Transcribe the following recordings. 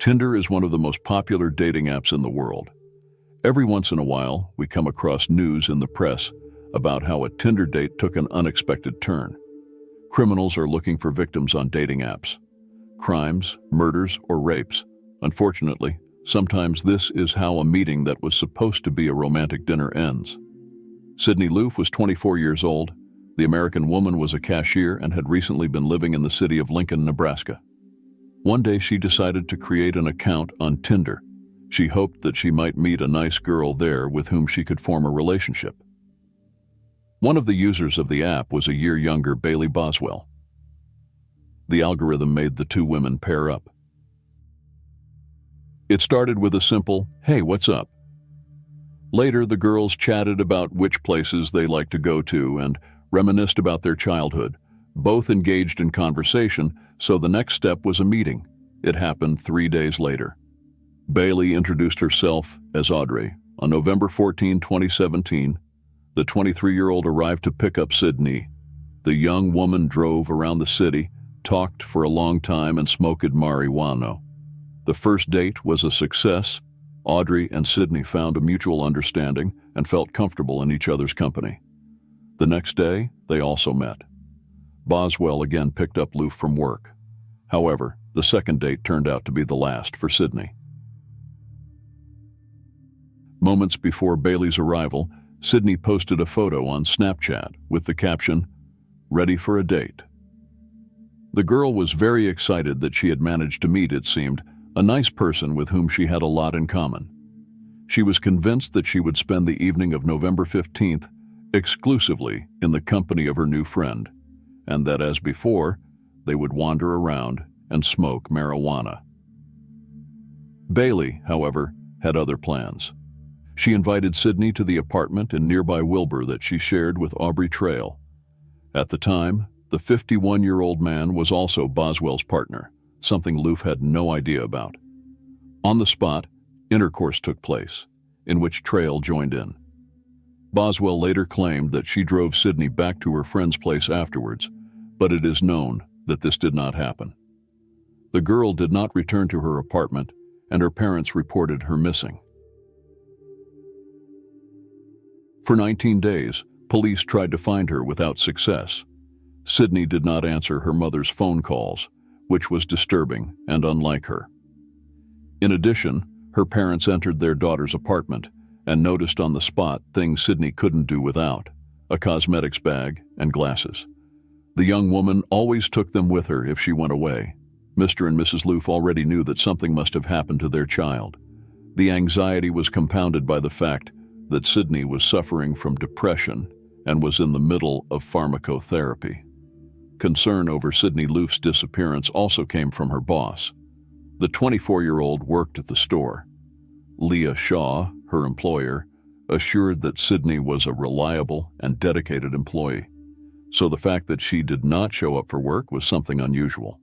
Tinder is one of the most popular dating apps in the world. Every once in a while, we come across news in the press about how a Tinder date took an unexpected turn. Criminals are looking for victims on dating apps. Crimes, murders, or rapes. Unfortunately, sometimes this is how a meeting that was supposed to be a romantic dinner ends. Sydney Loofe was 24 years old. The American woman was a cashier and had recently been living in the city of Lincoln, Nebraska. One day she decided to create an account on Tinder. She hoped that she might meet a nice girl there with whom she could form a relationship. One of the users of the app was a year younger Bailey Boswell. The algorithm made the two women pair up. It started with a simple, "Hey, what's up?" Later, the girls chatted about which places they liked to go to and reminisced about their childhood. Both engaged in conversation, so the next step was a meeting. It happened 3 days later. Bailey introduced herself as Audrey. On November 14, 2017, the 23-year-old arrived to pick up Sydney. The young woman drove around the city, talked for a long time, and smoked marijuana. The first date was a success. Audrey and Sydney found a mutual understanding and felt comfortable in each other's company. The next day, they also met. Boswell again picked up Loofe from work. However, the second date turned out to be the last for Sydney. Moments before Bailey's arrival, Sydney posted a photo on Snapchat with the caption, "Ready for a date." The girl was very excited that she had managed to meet, it seemed, a nice person with whom she had a lot in common. She was convinced that she would spend the evening of November 15th exclusively in the company of her new friend, and that, as before, they would wander around and smoke marijuana. Bailey, however, had other plans. She invited Sydney to the apartment in nearby Wilbur that she shared with Aubrey Trail. At the time, the 51-year-old man was also Boswell's partner, something Loofe had no idea about. On the spot, intercourse took place, in which Trail joined in. Boswell later claimed that she drove Sydney back to her friend's place afterwards, but it is known that this did not happen. The girl did not return to her apartment, and her parents reported her missing. For 19 days, police tried to find her without success. Sydney did not answer her mother's phone calls, which was disturbing and unlike her. In addition, her parents entered their daughter's apartment and noticed on the spot things Sydney couldn't do without: a cosmetics bag and glasses. The young woman always took them with her if she went away. Mr. and Mrs. Loofe already knew that something must have happened to their child. The anxiety was compounded by the fact that Sydney was suffering from depression and was in the middle of pharmacotherapy. Concern over Sydney Loofe's disappearance also came from her boss. The 24-year-old worked at the store. Leah Shaw, her employer, assured that Sydney was a reliable and dedicated employee, so the fact that she did not show up for work was something unusual.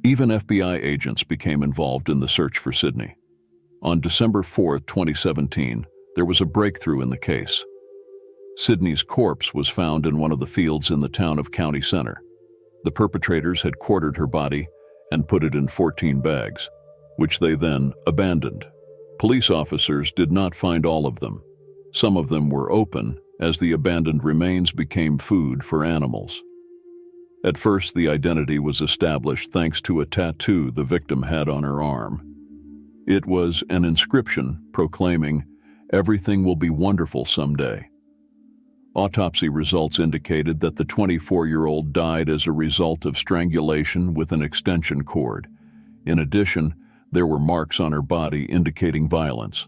Even FBI agents became involved in the search for Sydney. On December 4, 2017, there was a breakthrough in the case. Sydney's corpse was found in one of the fields in the town of County Center. The perpetrators had quartered her body and put it in 14 bags, which they then abandoned. Police officers did not find all of them. Some of them were open, as the abandoned remains became food for animals. At first, the identity was established thanks to a tattoo the victim had on her arm. It was an inscription proclaiming, "Everything will be wonderful someday." Autopsy results indicated that the 24-year-old died as a result of strangulation with an extension cord. In addition, there were marks on her body indicating violence.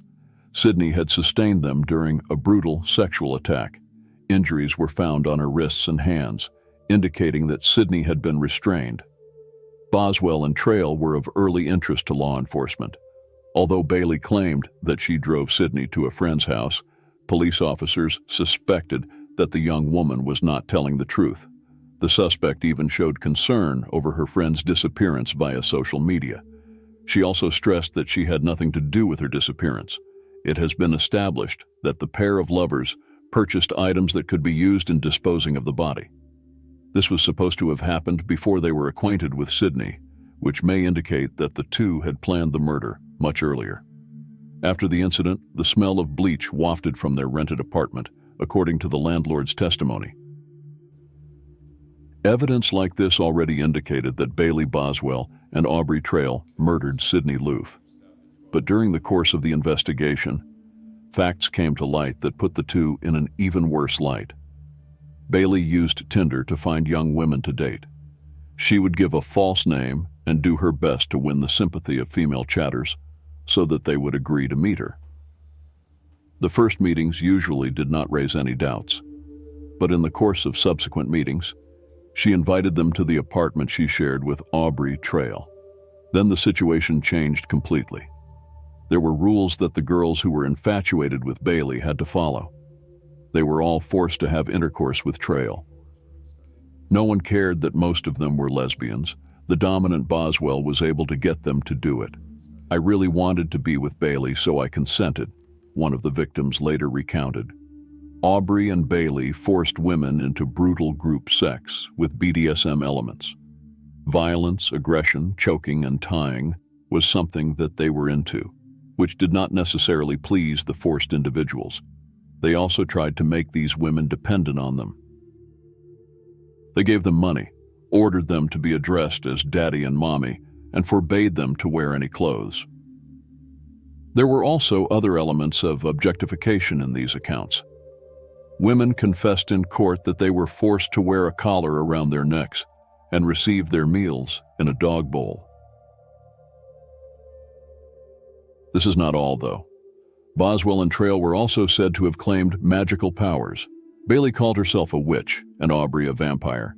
Sydney had sustained them during a brutal sexual attack. Injuries were found on her wrists and hands, indicating that Sydney had been restrained. Boswell and Trail were of early interest to law enforcement. Although Bailey claimed that she drove Sydney to a friend's house, police officers suspected that the young woman was not telling the truth. The suspect even showed concern over her friend's disappearance via social media. She also stressed that she had nothing to do with her disappearance. It has been established that the pair of lovers purchased items that could be used in disposing of the body. This was supposed to have happened before they were acquainted with Sydney, which may indicate that the two had planned the murder much earlier. After the incident, the smell of bleach wafted from their rented apartment, according to the landlord's testimony. Evidence like this already indicated that Bailey Boswell and Aubrey Trail murdered Sydney Loofe. But during the course of the investigation, facts came to light that put the two in an even worse light. Bailey used Tinder to find young women to date. She would give a false name and do her best to win the sympathy of female chatters so that they would agree to meet her. The first meetings usually did not raise any doubts, but in the course of subsequent meetings, she invited them to the apartment she shared with Aubrey Trail. Then the situation changed completely. There were rules that the girls who were infatuated with Bailey had to follow. They were all forced to have intercourse with Trail. No one cared that most of them were lesbians. The dominant Boswell was able to get them to do it. "I really wanted to be with Bailey, so I consented," one of the victims later recounted. Aubrey and Bailey forced women into brutal group sex with BDSM elements. Violence, aggression, choking, and tying was something that they were into, which did not necessarily please the forced individuals. They also tried to make these women dependent on them. They gave them money, ordered them to be addressed as daddy and mommy, and forbade them to wear any clothes. There were also other elements of objectification in these accounts. Women confessed in court that they were forced to wear a collar around their necks and receive their meals in a dog bowl. This is not all, though. Boswell and Trail were also said to have claimed magical powers. Bailey called herself a witch and Aubrey a vampire.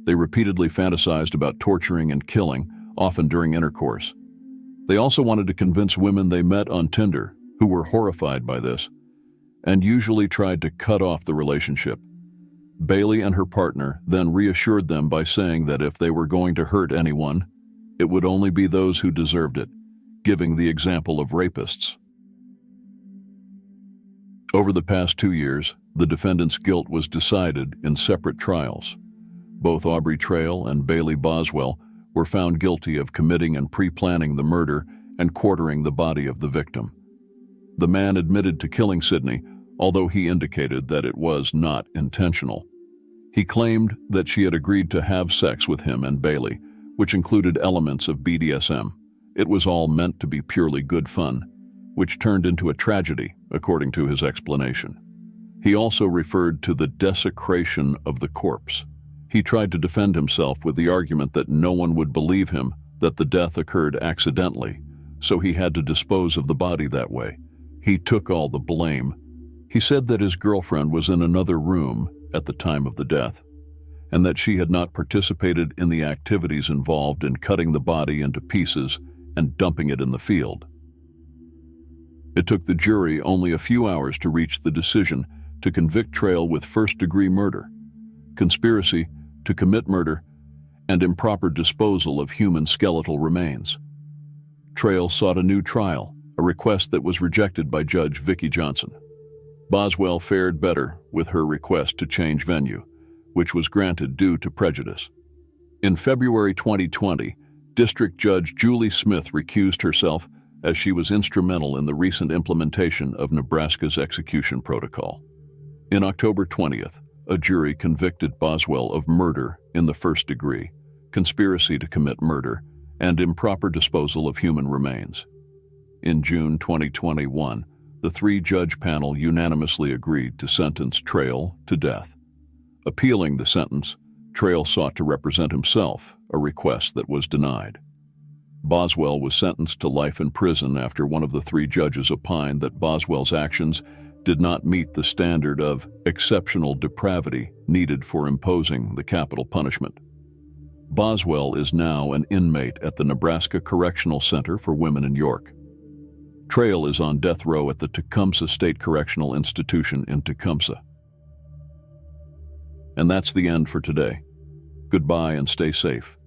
They repeatedly fantasized about torturing and killing, often during intercourse. They also wanted to convince women they met on Tinder, who were horrified by this, and usually tried to cut off the relationship. Bailey and her partner then reassured them by saying that if they were going to hurt anyone, it would only be those who deserved it, giving the example of rapists. Over the past 2 years, the defendant's guilt was decided in separate trials. Both Aubrey Trail and Bailey Boswell were found guilty of committing and pre-planning the murder and quartering the body of the victim. The man admitted to killing Sydney, although he indicated that it was not intentional. He claimed that she had agreed to have sex with him and Bailey, which included elements of BDSM. It was all meant to be purely good fun, which turned into a tragedy, according to his explanation. He also referred to the desecration of the corpse. He tried to defend himself with the argument that no one would believe him that the death occurred accidentally, so he had to dispose of the body that way. He took all the blame. He said that his girlfriend was in another room at the time of the death, and that she had not participated in the activities involved in cutting the body into pieces and dumping it in the field. It took the jury only a few hours to reach the decision to convict Trail with first-degree murder, conspiracy to commit murder, and improper disposal of human skeletal remains. Trail sought a new trial, a request that was rejected by Judge Vicki Johnson. Boswell fared better with her request to change venue, which was granted due to prejudice. In February 2020, District Judge Julie Smith recused herself as she was instrumental in the recent implementation of Nebraska's execution protocol. In October 20th, a jury convicted Boswell of murder in the first degree, conspiracy to commit murder, and improper disposal of human remains. In June 2021, the three-judge panel unanimously agreed to sentence Trail to death. Appealing the sentence, Trail sought to represent himself, a request that was denied. Boswell was sentenced to life in prison after one of the three judges opined that Boswell's actions did not meet the standard of exceptional depravity needed for imposing the capital punishment. Boswell is now an inmate at the Nebraska Correctional Center for Women in York. Trail is on death row at the Tecumseh State Correctional Institution in Tecumseh. And that's the end for today. Goodbye and stay safe.